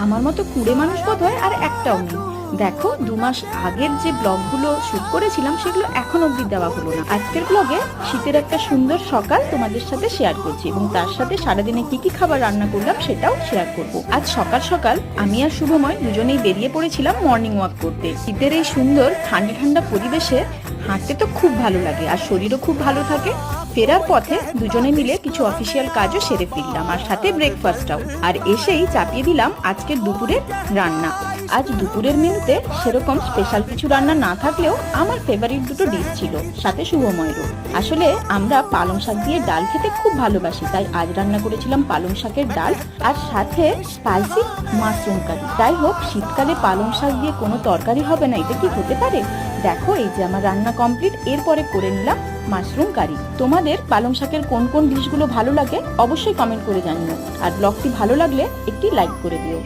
আমার মতো কুড়ে মানুষ বোধহয় আর একটাও নেই। দেখো, 2 মাস আগের যে ব্লগগুলো শুট করেছিলাম সেগুলো এখন অবধি দেওয়া হলো না। আজকের ব্লগে শীতের একটা সুন্দর সকাল তোমাদের সাথে শেয়ার করছি এবং তার সাথে সারাদিনে কি কি খাবার রান্না করলাম সেটাও শেয়ার করব। আজ সকাল সকাল আমি আর শুভময় দুজনেই বেরিয়ে পড়েছিলাম মর্নিং ওয়াক করতে। শীতের এই সুন্দর ঠান্ডা ঠান্ডা পরিবেশে হাঁটতে তো খুব ভালো লাগে আর শরীরও খুব ভালো থাকে। ফেরার পথে দুজনে মিলে কিছু অফিসিয়াল কাজও সেরে ফিরলাম আর সাথে ব্রেকফাস্টটাও। আর এসেই চাপিয়ে দিলাম আজকের দুপুরের রান্না। আজ দুপুরের মেনুতে সেরকম স্পেশাল কিছু রান্না না থাকলেও আমার ফেভারিট দুটো ডিশ ছিল, সাথে শুভময়েরও। আসলে আমরা পালং শাক দিয়ে ডাল খেতে খুব ভালোবাসি, তাই আজ রান্না করেছিলাম পালং শাকের ডাল আর সাথে স্পাইসি মাশরুম কারি। যাই হোক, শীতকালে পালং শাক দিয়ে কোনো তরকারি হবে না, এটা কি হতে পারে? দেখো, এই যে আমার রান্না কমপ্লিট। এরপরে করে নিলাম মাশরুম কারি। তোমাদের পালং শাকের কোন কোন ডিশগুলো ভালো লাগে অবশ্যই কমেন্ট করে জানিও, আর ব্লগটি ভালো লাগলে একটি লাইক করে দিও।